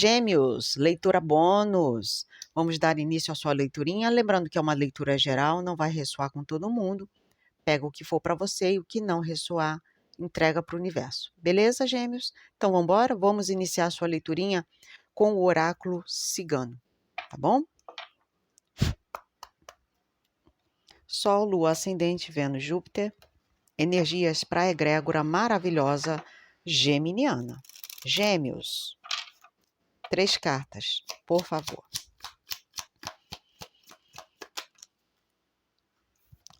Gêmeos, leitura bônus. Vamos dar início à sua leiturinha. Lembrando que é uma leitura geral, não vai ressoar com todo mundo. Pega o que for para você e o que não ressoar, entrega para o universo. Beleza, Gêmeos? Então, vamos embora? Vamos iniciar a sua leiturinha com o oráculo cigano, tá bom? Sol, Lua, Ascendente, Vênus, Júpiter. Energias para a egrégora maravilhosa geminiana. Gêmeos. 3 cartas, por favor.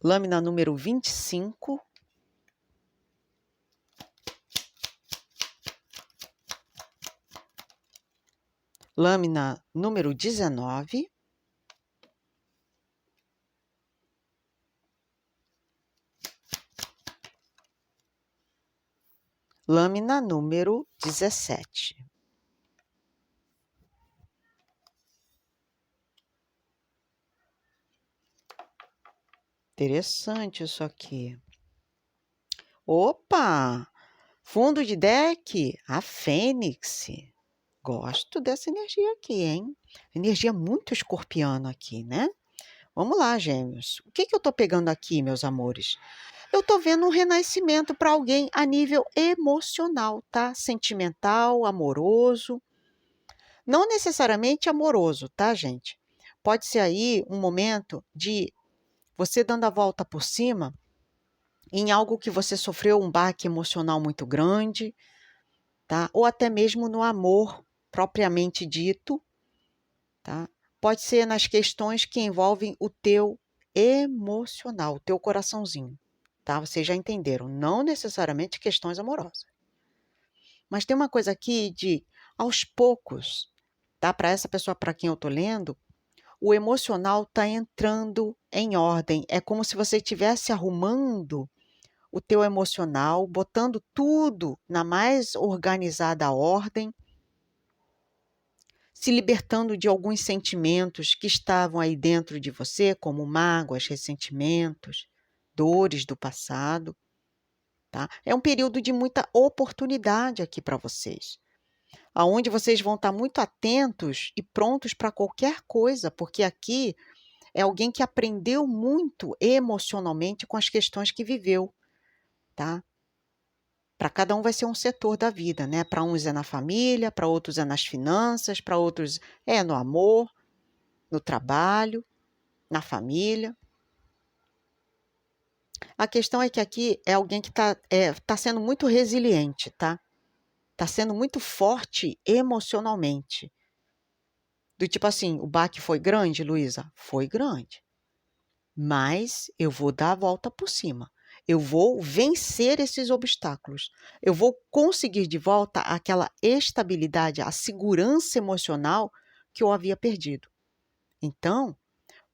Lâmina número 25. Lâmina número 19. Lâmina número 17. Interessante isso aqui. Opa! Fundo de deck, a Fênix. Gosto dessa energia aqui, hein? Energia muito escorpiana aqui, né? Vamos lá, Gêmeos. O que eu tô pegando aqui, meus amores? Eu tô vendo um renascimento para alguém a nível emocional, tá? Sentimental, amoroso. Não necessariamente amoroso, tá, gente? Pode ser aí um momento de você dando a volta por cima em algo que você sofreu um baque emocional muito grande, tá? Ou até mesmo no amor propriamente dito, tá? Pode ser nas questões que envolvem o teu emocional, o teu coraçãozinho, tá? Vocês já entenderam, não necessariamente questões amorosas. Mas tem uma coisa aqui de, aos poucos, tá? Para essa pessoa para quem eu tô lendo, o emocional está entrando em ordem. É como se você estivesse arrumando o teu emocional, botando tudo na mais organizada ordem, se libertando de alguns sentimentos que estavam aí dentro de você, como mágoas, ressentimentos, dores do passado, tá? É um período de muita oportunidade aqui para vocês, aonde vocês vão estar muito atentos e prontos para qualquer coisa, porque aqui é alguém que aprendeu muito emocionalmente com as questões que viveu, tá? Para cada um vai ser um setor da vida, né? Para uns é na família, para outros é nas finanças, para outros é no amor, no trabalho, na família. A questão é que aqui é alguém que tá sendo muito resiliente, tá? Tá sendo muito forte emocionalmente. Do tipo assim, o baque foi grande, Luísa? Foi grande. Mas eu vou dar a volta por cima. Eu vou vencer esses obstáculos. Eu vou conseguir de volta aquela estabilidade, a segurança emocional que eu havia perdido. Então,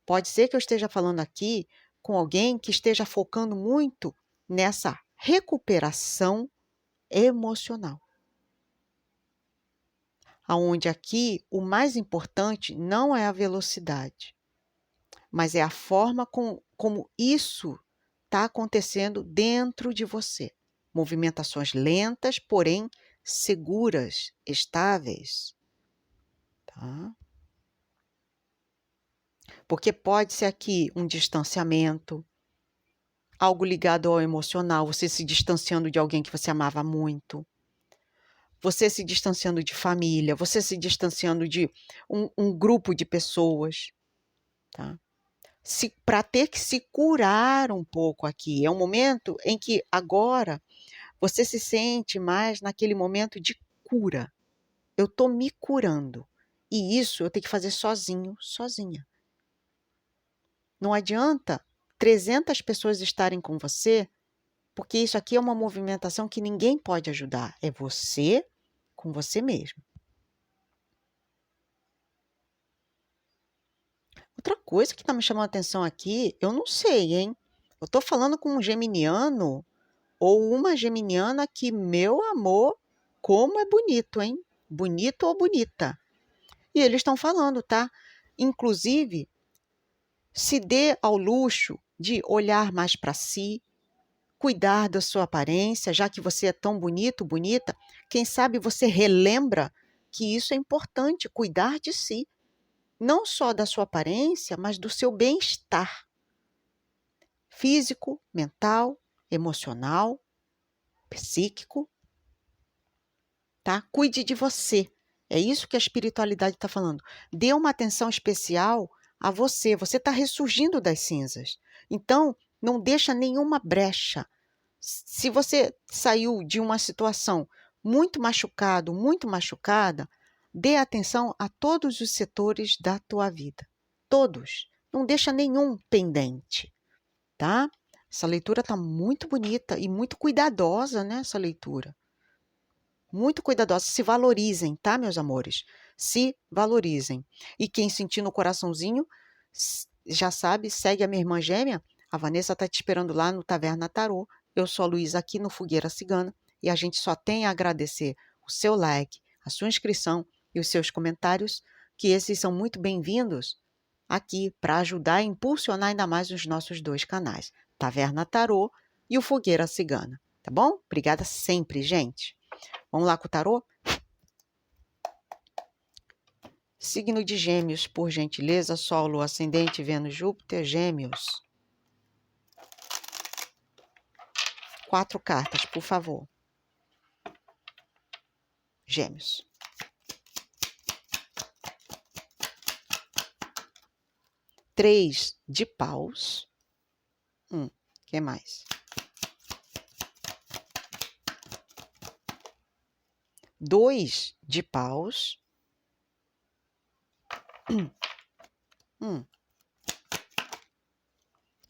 pode ser que eu esteja falando aqui com alguém que esteja focando muito nessa recuperação emocional. Aonde aqui o mais importante não é a velocidade, mas é a forma como isso está acontecendo dentro de você. Movimentações lentas, porém seguras, estáveis. Tá? Porque pode ser aqui um distanciamento, algo ligado ao emocional, você se distanciando de alguém que você amava muito, você se distanciando de família, você se distanciando de um grupo de pessoas, tá? Para ter que se curar um pouco aqui. É um momento em que agora você se sente mais naquele momento de cura. Eu estou me curando. E isso eu tenho que fazer sozinho, sozinha. Não adianta 300 pessoas estarem com você, porque isso aqui é uma movimentação que ninguém pode ajudar. É você com você mesmo. Outra coisa que está me chamando a atenção aqui, eu não sei, hein? Eu estou falando com um geminiano ou uma geminiana que, meu amor, como é bonito, hein? Bonito ou bonita. E eles estão falando, tá? Inclusive, se dê ao luxo de olhar mais para si, cuidar da sua aparência, já que você é tão bonito, bonita. Quem sabe você relembra que isso é importante, cuidar de si. Não só da sua aparência, mas do seu bem-estar físico, mental, emocional, psíquico, tá? Cuide de você. É isso que a espiritualidade está falando. Dê uma atenção especial a você. Você está ressurgindo das cinzas. Então, não deixa nenhuma brecha. Se você saiu de uma situação muito machucado, muito machucada, dê atenção a todos os setores da tua vida. Todos. Não deixa nenhum pendente, tá? Essa leitura está muito bonita e muito cuidadosa, né? Essa leitura. Muito cuidadosa. Se valorizem, tá, meus amores? Se valorizem. E quem sentir no coraçãozinho, já sabe, segue a minha irmã gêmea. A Vanessa está te esperando lá no Taverna Tarô. Eu sou a Luísa aqui no Fogueira Cigana. E a gente só tem a agradecer o seu like, a sua inscrição e os seus comentários, que esses são muito bem-vindos aqui para ajudar a impulsionar ainda mais os nossos dois canais, Taverna Tarô e o Fogueira Cigana. Tá bom? Obrigada sempre, gente. Vamos lá com o tarô? Signo de Gêmeos, por gentileza, Sol, Lua, Ascendente, Vênus, Júpiter, Gêmeos. 4 cartas, por favor. Gêmeos. Três de paus. Que mais? 2 de paus.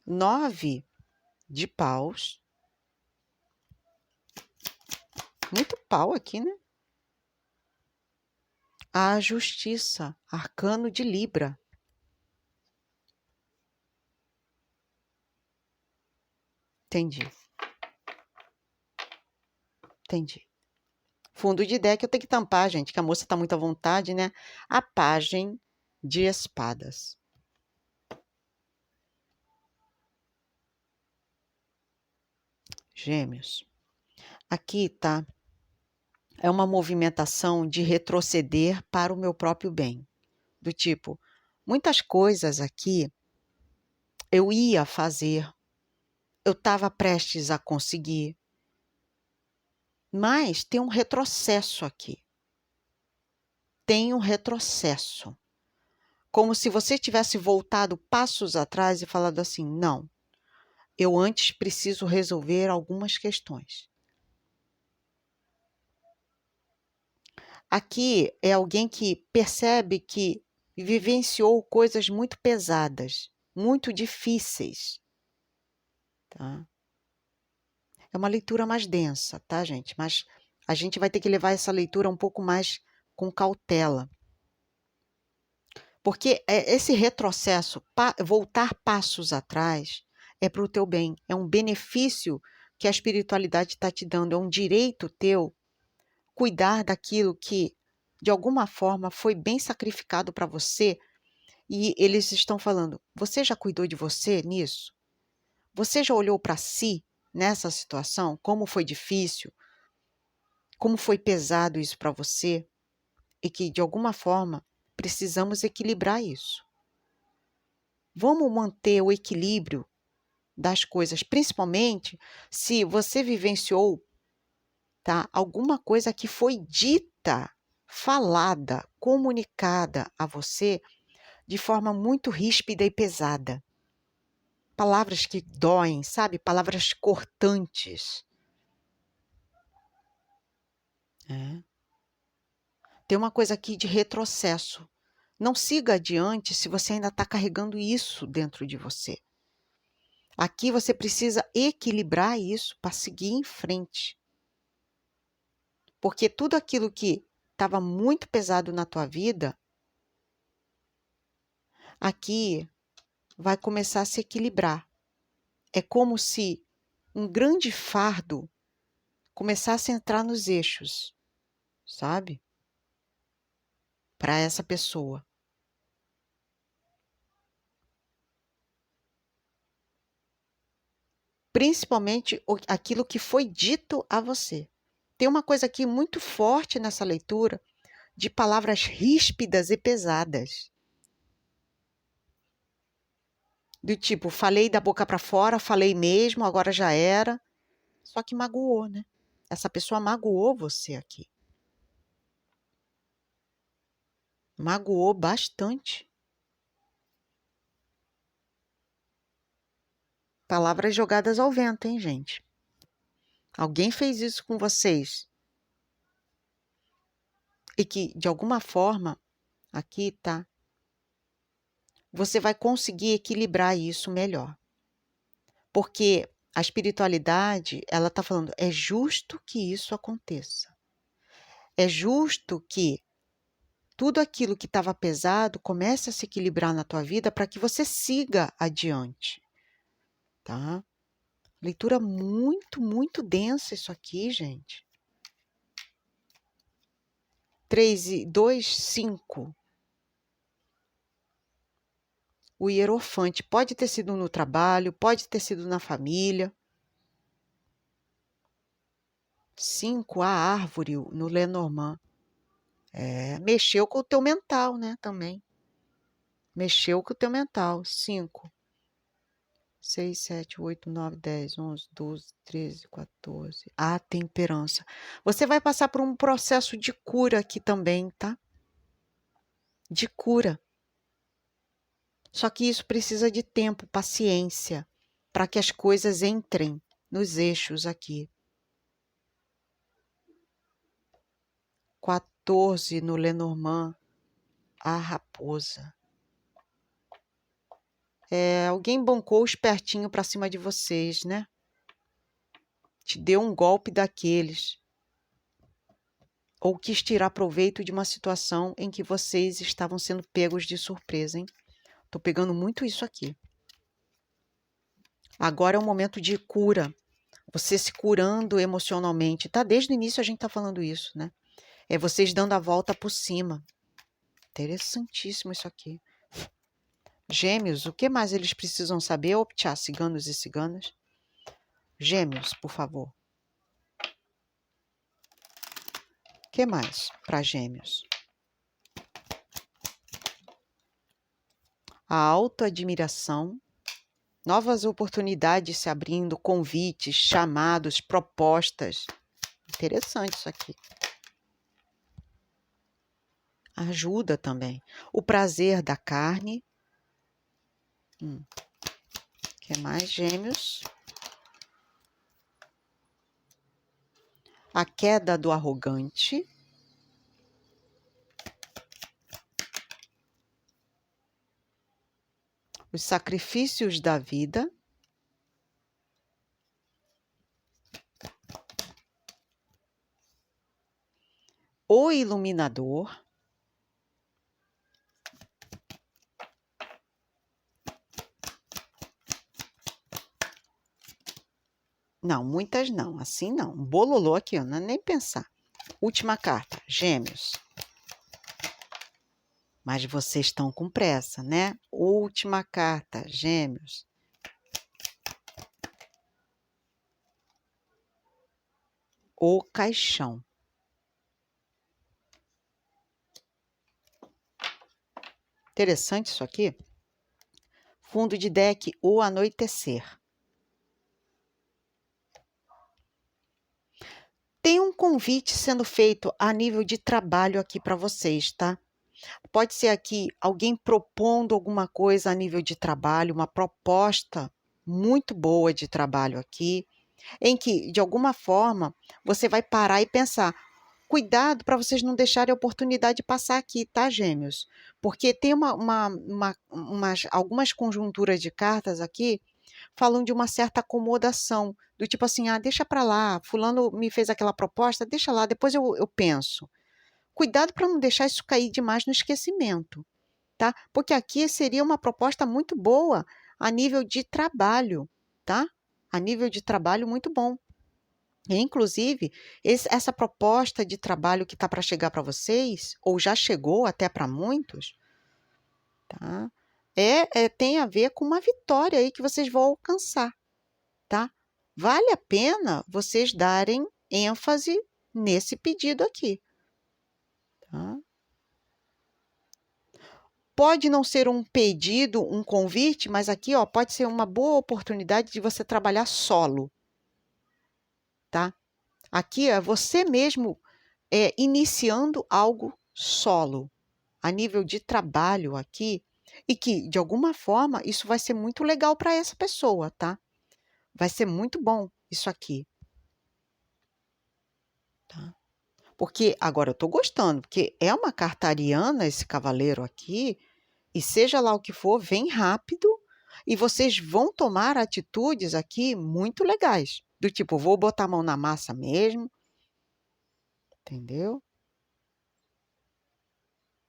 9 de paus. Muito pau aqui, né? A Justiça, arcano de Libra. Entendi. Fundo de deck eu tenho que tampar, gente, que a moça tá muito à vontade, né? A Pagem de Espadas. Gêmeos. Aqui tá. É uma movimentação de retroceder para o meu próprio bem. Do tipo, muitas coisas aqui eu ia fazer, eu estava prestes a conseguir, mas tem um retrocesso aqui. Tem um retrocesso. Como se você tivesse voltado passos atrás e falado assim, não, eu antes preciso resolver algumas questões. Aqui é alguém que percebe que vivenciou coisas muito pesadas, muito difíceis. Tá? É uma leitura mais densa, tá, gente? Mas a gente vai ter que levar essa leitura um pouco mais com cautela. Porque esse retrocesso, voltar passos atrás, é para o teu bem. É um benefício que a espiritualidade está te dando, é um direito teu cuidar daquilo que, de alguma forma, foi bem sacrificado para você. E eles estão falando, você já cuidou de você nisso? Você já olhou para si nessa situação? Como foi difícil? Como foi pesado isso para você? E que, de alguma forma, precisamos equilibrar isso. Vamos manter o equilíbrio das coisas, principalmente se você vivenciou, tá, alguma coisa que foi dita, falada, comunicada a você de forma muito ríspida e pesada. Palavras que doem, sabe? Palavras cortantes. Tem uma coisa aqui de retrocesso. Não siga adiante se você ainda está carregando isso dentro de você. Aqui você precisa equilibrar isso para seguir em frente. Porque tudo aquilo que estava muito pesado na tua vida, aqui vai começar a se equilibrar. É como se um grande fardo começasse a entrar nos eixos, sabe? Para essa pessoa. Principalmente aquilo que foi dito a você. Tem uma coisa aqui muito forte nessa leitura, de palavras ríspidas e pesadas. Do tipo, falei da boca para fora, falei mesmo, agora já era. Só que magoou, né? Essa pessoa magoou você aqui. Magoou bastante. Palavras jogadas ao vento, hein, gente? Alguém fez isso com vocês. E que, de alguma forma, aqui tá, você vai conseguir equilibrar isso melhor. Porque a espiritualidade, ela tá falando, é justo que isso aconteça. É justo que tudo aquilo que estava pesado comece a se equilibrar na tua vida para que você siga adiante, tá? Leitura muito, muito densa isso aqui, gente. 3 e 2, 5. O Hierofante pode ter sido no trabalho, pode ter sido na família. 5, a árvore, no Lenormand. Mexeu com o teu mental, né, também. Mexeu com o teu mental. 5, 6, 7, 8, 9, 10, 11, 12, 13, 14. A temperança. Você vai passar por um processo de cura aqui também, tá? De cura. Só que isso precisa de tempo, paciência, para que as coisas entrem nos eixos aqui. 14 no Lenormand, a raposa. Alguém bancou o espertinho para cima de vocês, né? Te deu um golpe daqueles. Ou quis tirar proveito de uma situação em que vocês estavam sendo pegos de surpresa, hein? Tô pegando muito isso aqui. Agora é um momento de cura. Você se curando emocionalmente. Tá? Desde o início a gente tá falando isso, né? É vocês dando a volta por cima. Interessantíssimo isso aqui. Gêmeos, o que mais eles precisam saber? Optá, ciganos e ciganas. Gêmeos, por favor. O que mais para Gêmeos? A autoadmiração, novas oportunidades se abrindo, convites, chamados, propostas. Interessante isso aqui. Ajuda também. O prazer da carne. O que mais, Gêmeos? A queda do arrogante. Os sacrifícios da vida. O iluminador. Não, muitas não, assim não. Um bololô aqui, ó, não é nem pensar. Última carta, Gêmeos. Mas vocês estão com pressa, né? Última carta, Gêmeos. O caixão. Interessante isso aqui. Fundo de deck, o anoitecer. Tem um convite sendo feito a nível de trabalho aqui para vocês, tá? Pode ser aqui alguém propondo alguma coisa a nível de trabalho, uma proposta muito boa de trabalho aqui, em que, de alguma forma, você vai parar e pensar, cuidado para vocês não deixarem a oportunidade de passar aqui, tá, Gêmeos? Porque tem algumas conjunturas de cartas aqui falam de uma certa acomodação, do tipo assim, deixa para lá, fulano me fez aquela proposta, deixa lá, depois eu penso. Cuidado para não deixar isso cair demais no esquecimento, tá? Porque aqui seria uma proposta muito boa a nível de trabalho, tá? A nível de trabalho muito bom. E, inclusive, essa proposta de trabalho que está para chegar para vocês, ou já chegou até para muitos, tá? Tem a ver com uma vitória aí que vocês vão alcançar, tá? Vale a pena vocês darem ênfase nesse pedido aqui, tá? Pode não ser um pedido, um convite, mas aqui, ó, pode ser uma boa oportunidade de você trabalhar solo, tá? Aqui é você mesmo iniciando algo solo, a nível de trabalho aqui, e que, de alguma forma, isso vai ser muito legal para essa pessoa, tá? Vai ser muito bom isso aqui, tá? Porque agora eu estou gostando, porque é uma carta ariana esse cavaleiro aqui, e seja lá o que for, vem rápido, e vocês vão tomar atitudes aqui muito legais, do tipo, vou botar a mão na massa mesmo, entendeu?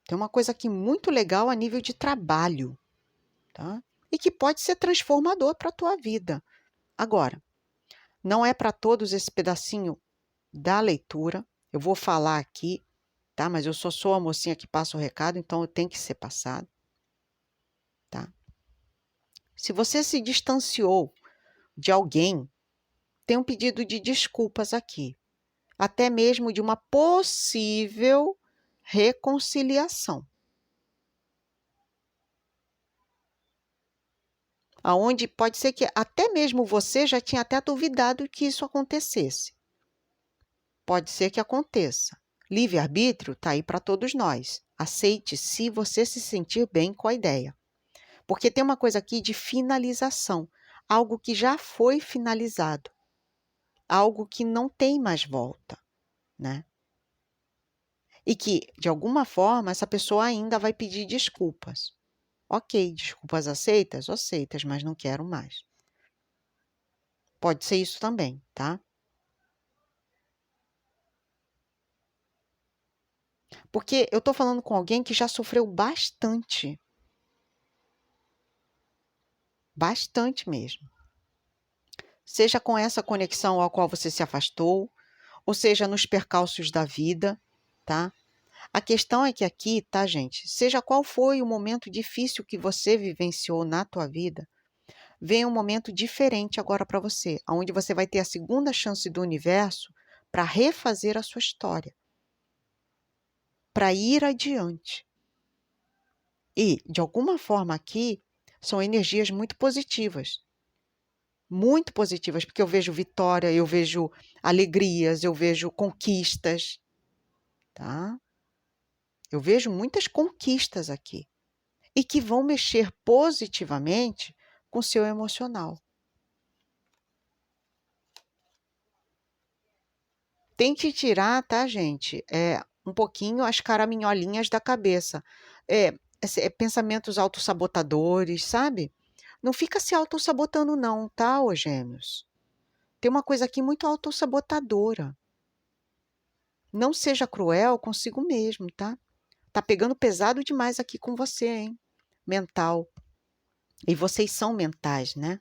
Tem uma coisa aqui muito legal a nível de trabalho, tá? E que pode ser transformador para a tua vida. Agora, não é para todos esse pedacinho da leitura. Eu vou falar aqui, tá? Mas eu só sou a mocinha que passa o recado, então eu tenho que ser passado, tá? Se você se distanciou de alguém, tem um pedido de desculpas aqui, até mesmo de uma possível reconciliação. Aonde pode ser que até mesmo você já tinha até duvidado que isso acontecesse. Pode ser que aconteça. Livre-arbítrio está aí para todos nós. Aceite se você se sentir bem com a ideia. Porque tem uma coisa aqui de finalização. Algo que já foi finalizado. Algo que não tem mais volta, né? E que, de alguma forma, essa pessoa ainda vai pedir desculpas. Ok, desculpas aceitas? Aceitas, mas não quero mais. Pode ser isso também, tá? Porque eu estou falando com alguém que já sofreu bastante. Bastante mesmo. Seja com essa conexão ao qual você se afastou, ou seja nos percalços da vida, tá? A questão é que aqui, tá, gente? Seja qual foi o momento difícil que você vivenciou na tua vida, vem um momento diferente agora para você, onde você vai ter a segunda chance do universo para refazer a sua história, para ir adiante. E, de alguma forma aqui, são energias muito positivas. Muito positivas, porque eu vejo vitória, eu vejo alegrias, eu vejo conquistas, tá? Eu vejo muitas conquistas aqui e que vão mexer positivamente com o seu emocional. Tente tirar, tá, gente? Um pouquinho as caraminholinhas da cabeça. Pensamentos autossabotadores, sabe? Não fica se autossabotando não, tá, ô gêmeos? Tem uma coisa aqui muito autossabotadora. Não seja cruel consigo mesmo, tá? Tá pegando pesado demais aqui com você, hein? Mental. E vocês são mentais, né?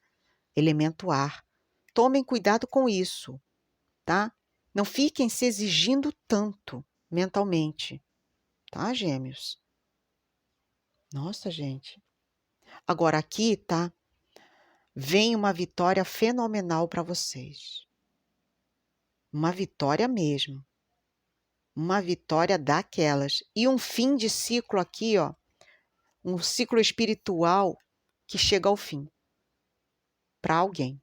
Elemento ar. Tomem cuidado com isso, tá? Não fiquem se exigindo tanto mentalmente, tá, gêmeos? Nossa, gente. Agora aqui, tá? Vem uma vitória fenomenal para vocês. Uma vitória mesmo. Uma vitória daquelas. E um fim de ciclo aqui, ó. Um ciclo espiritual que chega ao fim. Para alguém.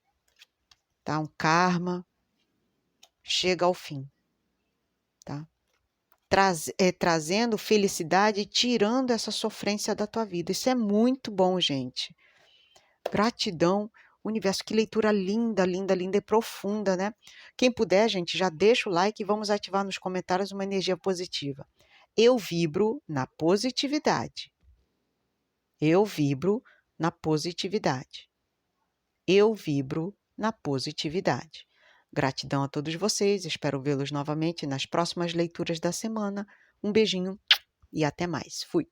Tá? Um karma chega ao fim. Tá? Trazendo felicidade e tirando essa sofrência da tua vida. Isso é muito bom, gente. Gratidão, universo, que leitura linda, linda, linda e profunda, né? Quem puder, gente, já deixa o like e vamos ativar nos comentários uma energia positiva. Eu vibro na positividade. Eu vibro na positividade. Eu vibro na positividade. Gratidão a todos vocês, espero vê-los novamente nas próximas leituras da semana. Um beijinho e até mais. Fui!